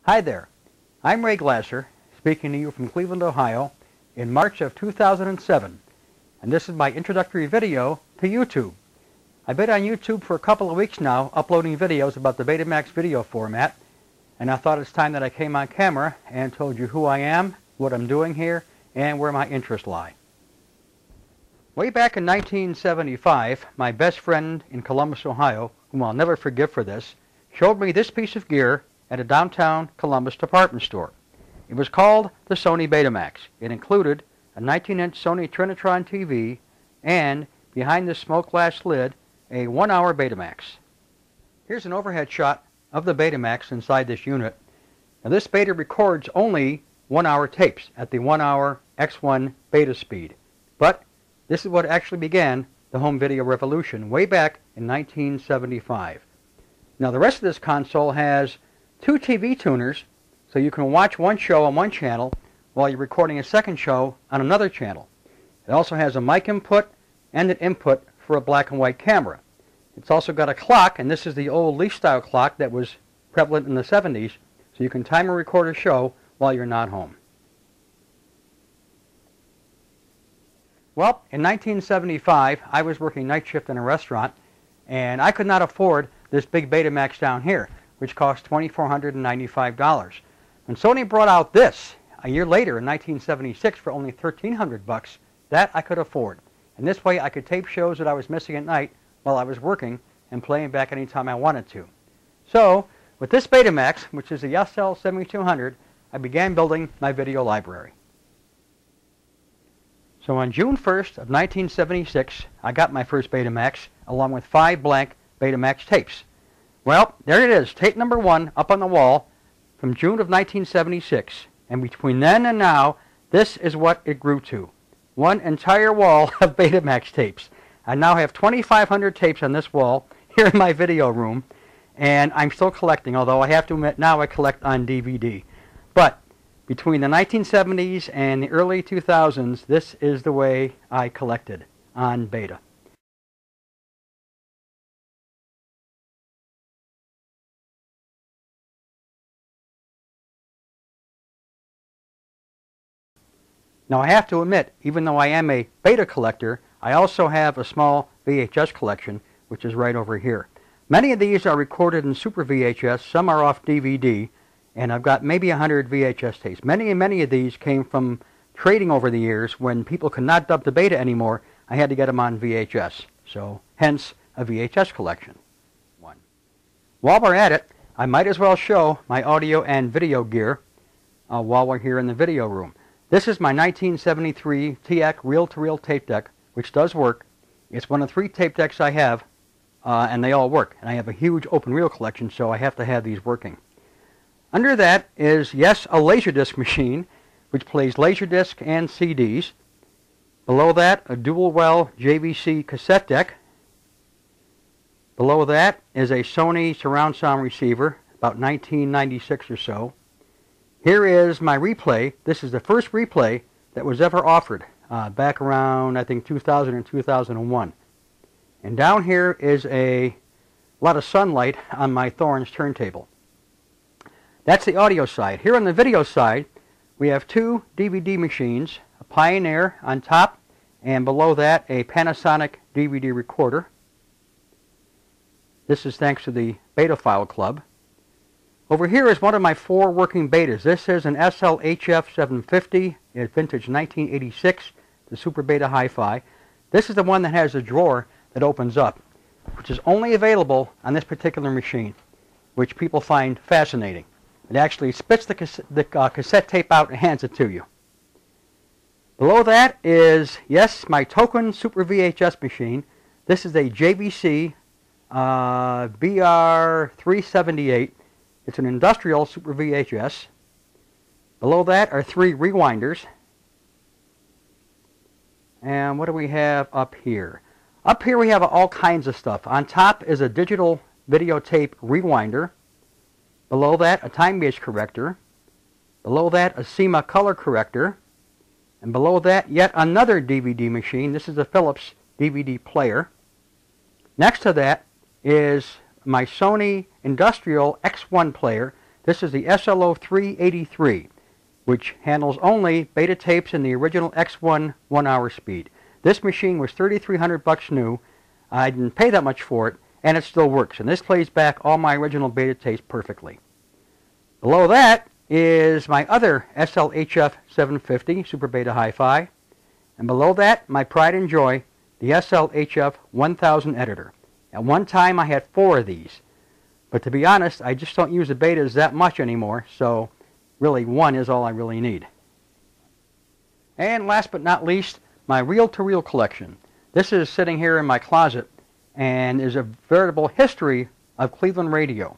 Hi there, I'm Ray Glasser, speaking to you from Cleveland, Ohio in March of 2007, and this is my introductory video to YouTube. I've been on YouTube for a couple of weeks now uploading videos about the Betamax video format, and I thought it's time that I came on camera and told you who I am, what I'm doing here, and where my interests lie. Way back in 1975, my best friend in Columbus, Ohio, whom I'll never forgive for this, showed me this piece of gear at a downtown Columbus department store. It was called the Sony Betamax. It included a 19-inch Sony Trinitron TV and, behind the smoke glass lid, a 1-hour Betamax. Here's an overhead shot of the Betamax inside this unit. Now this beta records only 1-hour tapes at the 1-hour X1 beta speed. But this is what actually began the home video revolution way back in 1975. Now the rest of this console has 2 TV tuners, so you can watch one show on one channel while you're recording a second show on another channel. It also has a mic input and an input for a black and white camera. It's also got a clock, and this is the old leaf-style clock that was prevalent in the 70s, so you can time and record a show while you're not home. Well, in 1975, I was working night shift in a restaurant, and I could not afford this big Betamax down here, which cost $2,495. When Sony brought out this a year later in 1976 for only $1,300, that I could afford. And this way I could tape shows that I was missing at night while I was working and play them back anytime I wanted to. So, with this Betamax, which is the SL7200, I began building my video library. So on June 1st of 1976, I got my first Betamax, along with 5 blank Betamax tapes. Well, there it is, tape number 1 up on the wall from June of 1976. And between then and now, this is what it grew to. One entire wall of Betamax tapes. I now have 2,500 tapes on this wall here in my video room, and I'm still collecting, although I have to admit now I collect on DVD. But between the 1970s and the early 2000s, this is the way I collected on beta. Now I have to admit, even though I am a beta collector, I also have a small VHS collection, which is right over here. Many of these are recorded in Super VHS, some are off DVD, and I've got maybe 100 VHS tapes. Many of these came from trading over the years. When people could not dub the beta anymore, I had to get them on VHS. So, hence, a VHS collection. While we're at it, I might as well show my audio and video gear while we're here in the video room. This is my 1973 TEAC reel-to-reel tape deck, which does work. It's one of 3 tape decks I have, and they all work. And I have a huge open reel collection, so I have to have these working. Under that is, yes, a Laserdisc machine, which plays Laserdisc and CDs. Below that, a dual-well JVC cassette deck. Below that is a Sony surround sound receiver, about 1996 or so. Here is my replay. This is the first replay that was ever offered back around, I think, 2000 and 2001. And down here is a lot of sunlight on my Thorns turntable. That's the audio side. Here on the video side, we have 2 DVD machines, a Pioneer on top, and below that a Panasonic DVD recorder. This is thanks to the Betaphile Club. Over here is one of my 4 working betas. This is an SL-HF750, it's vintage 1986, the Super Beta Hi-Fi. This is the one that has a drawer that opens up, which is only available on this particular machine, which people find fascinating. It actually spits the cassette tape out and hands it to you. Below that is, yes, my token Super VHS machine. This is a JVC BR378. It's an industrial Super VHS. Below that are 3 rewinders. And what do we have up here? Up here we have all kinds of stuff. On top is a digital videotape rewinder. Below that, a time-base corrector. Below that, a CMA color corrector. And below that, yet another DVD machine. This is a Philips DVD player. Next to that is my Sony Industrial X1 player. This is the SLO-383, which handles only beta tapes in the original X1 1-hour speed. This machine was $3,300 new. I didn't pay that much for it, and it still works. And this plays back all my original beta tapes perfectly. Below that is my other SL-HF 750 Super Beta Hi-Fi. And below that, my pride and joy, the SL-HF 1000 editor. At one time, I had 4 of these. But to be honest, I just don't use the betas that much anymore, so really 1 is all I really need. And last but not least, my reel-to-reel collection. This is sitting here in my closet and is a veritable history of Cleveland radio.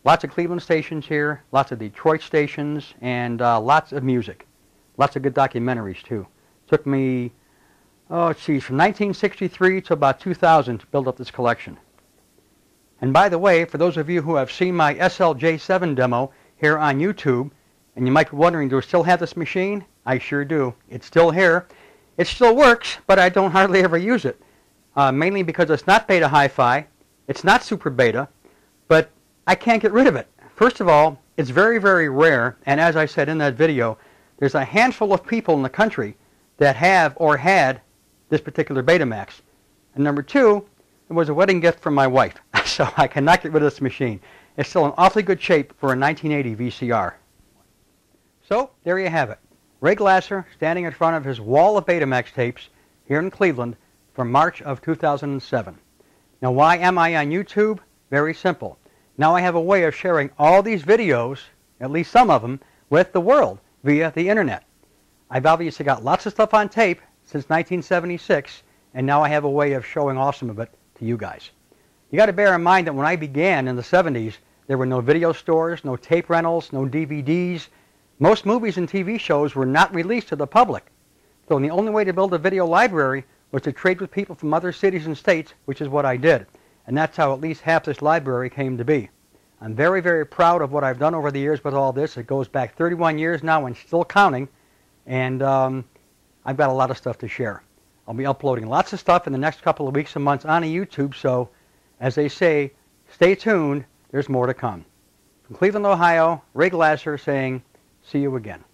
Lots of Cleveland stations here, lots of Detroit stations, and lots of music. Lots of good documentaries, too. Took me, from 1963 to about 2000 to build up this collection. And by the way, for those of you who have seen my SL-J7 demo here on YouTube, and you might be wondering, do I still have this machine? I sure do. It's still here. It still works, but I don't hardly ever use it. Mainly because it's not beta hi-fi, it's not super beta, but I can't get rid of it. First of all, it's very, very rare, and as I said in that video, there's a handful of people in the country that have or had this particular Betamax. And number 2, it was a wedding gift from my wife, so I cannot get rid of this machine. It's still in awfully good shape for a 1980 VCR. So, there you have it. Ray Glasser standing in front of his wall of Betamax tapes here in Cleveland from March of 2007. Now, why am I on YouTube? Very simple. Now I have a way of sharing all these videos, at least some of them, with the world via the internet. I've obviously got lots of stuff on tape since 1976, and now I have a way of showing all some of it to you guys. You got to bear in mind that when I began in the 70s, there were no video stores, no tape rentals, no DVDs. Most movies and TV shows were not released to the public. So the only way to build a video library was to trade with people from other cities and states, which is what I did. And that's how at least half this library came to be. I'm very, very proud of what I've done over the years with all this. It goes back 31 years now and still counting. And I've got a lot of stuff to share. I'll be uploading lots of stuff in the next couple of weeks and months on YouTube. So, as they say, stay tuned. There's more to come. From Cleveland, Ohio, Ray Glasser saying, see you again.